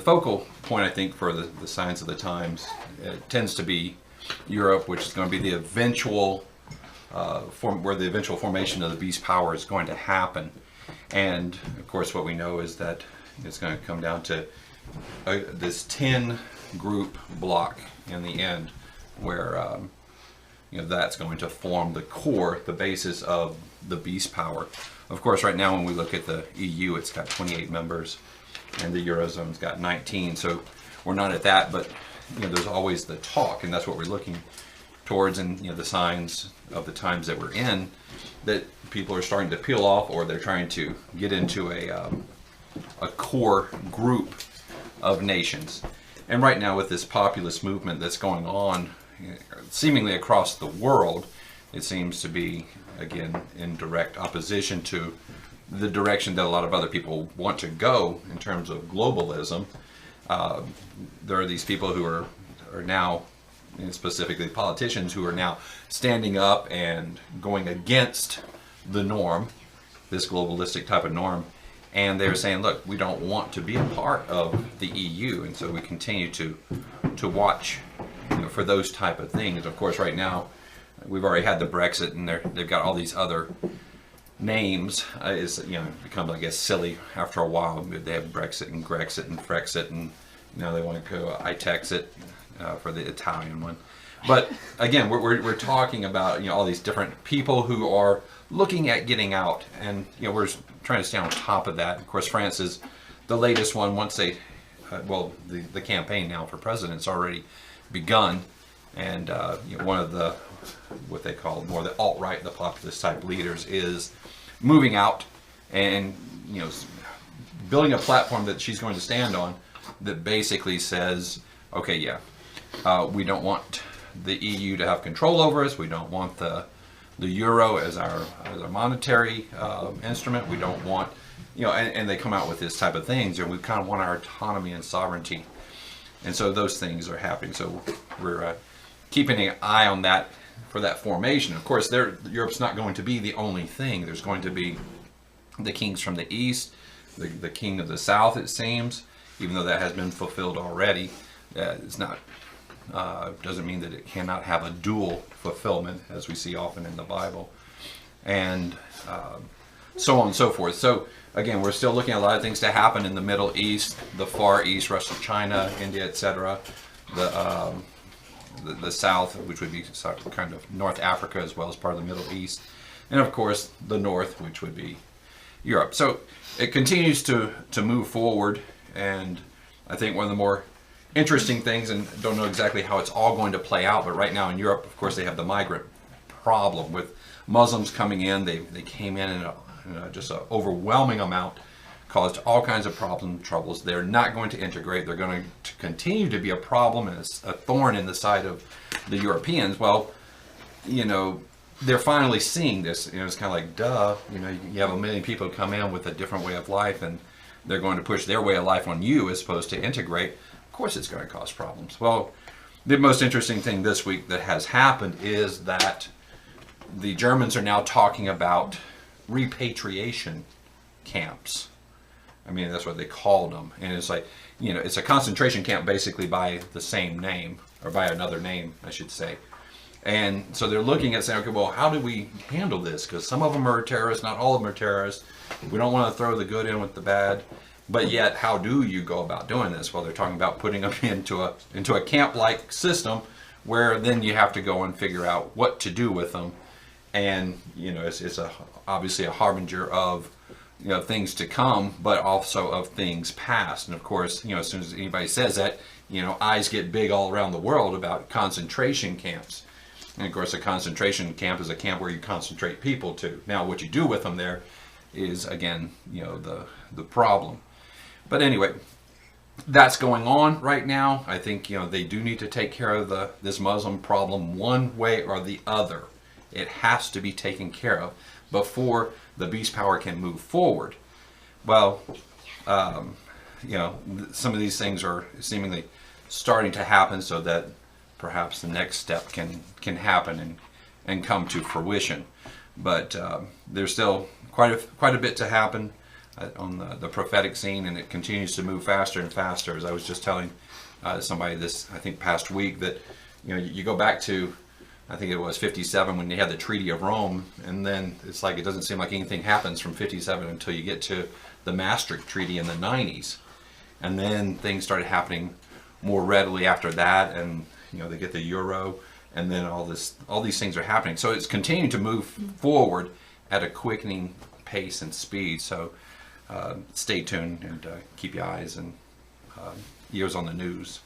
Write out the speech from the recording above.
focal point, I think, for the signs of the times, it tends to be Europe, which is going to be the eventual where the eventual formation of the beast power is going to happen. And of course, what we know is that it's going to come down to this 10 group block in the end, where that's going to form the core, the basis of the beast power. Of course, right now when we look at the EU, it's got 28 members, and the Eurozone's got 19. So we're not at that, but there's always the talk, and that's what we're looking towards, and the signs of the times that we're in, that people are starting to peel off, or they're trying to get into a core group of nations. And right now, with this populist movement that's going on seemingly across the world, it seems to be, again, in direct opposition to the direction that a lot of other people want to go in terms of globalism. There are these people who are now, and specifically politicians, who are now standing up and going against the norm, this globalistic type of norm, and they're saying, look, we don't want to be a part of the EU, and so we continue to watch for those type of things. Of course, right now, we've already had the Brexit, and they've got all these other names. It's becomes, I guess, silly after a while. They have Brexit and Grexit and Frexit, and now they want to go ITexit for the Italian one. But again, we're talking about all these different people who are looking at getting out, and we're trying to stay on top of that. Of course, France is the latest one. Once they, the campaign now for president's already begun, and one of the what they call more the alt-right, the populist type leaders, is moving out and building a platform that she's going to stand on that basically says, okay, we don't want the EU to have control over us. We don't want the euro as our monetary instrument. We don't want, and they come out with this type of things, and we kind of want our autonomy and sovereignty. And so those things are happening. So we're keeping an eye on that for that formation. Of course, Europe's not going to be the only thing. There's going to be the kings from the east, the king of the south, it seems, even though that has been fulfilled already. It's not. Doesn't mean that it cannot have a dual fulfillment, as we see often in the Bible, and so on and so forth. So again, we're still looking at a lot of things to happen in the Middle East, the Far East, Russia, China, India, etc. The South, which would be kind of North Africa as well as part of the Middle East, and of course the North, which would be Europe. So it continues to move forward, and I think one of the more interesting things, and don't know exactly how it's all going to play out, but right now in Europe, of course, they have the migrant problem with Muslims coming in. They came in just an overwhelming amount, caused all kinds of problems, troubles. They're not going to integrate. They're going to continue to be a problem and a thorn in the side of the Europeans. Well, they're finally seeing this. It's kind of like, duh. You have a million people come in with a different way of life, and they're going to push their way of life on you as opposed to integrate. Of course it's going to cause problems. Well, the most interesting thing this week that has happened is that the Germans are now talking about repatriation camps. I mean, that's what they called them. And it's like, it's a concentration camp basically by the same name, or by another name, I should say. And so they're looking at saying, okay, well, how do we handle this? Because some of them are terrorists, not all of them are terrorists. We don't want to throw the good in with the bad. But yet, how do you go about doing this? Well, they're talking about putting them into a camp-like system, where then you have to go and figure out what to do with them, and it's obviously a harbinger of things to come, but also of things past. And of course, as soon as anybody says that, eyes get big all around the world about concentration camps. And of course, a concentration camp is a camp where you concentrate people to. Now, what you do with them there is, again, the problem. But anyway, that's going on right now. I think they do need to take care of this Muslim problem one way or the other. It has to be taken care of before the beast power can move forward. Well, some of these things are seemingly starting to happen, so that perhaps the next step can happen and come to fruition. But there's still quite a bit to happen. on the prophetic scene, and it continues to move faster and faster. As I was just telling somebody this, I think, past week, that you go back to, I think it was 57 when they had the Treaty of Rome, and then it's like it doesn't seem like anything happens from 57 until you get to the Maastricht Treaty in the 90s, and then things started happening more readily after that, and they get the euro, and then all these things are happening. So it's continuing to move forward at a quickening pace and speed. So stay tuned and keep your eyes and ears on the news.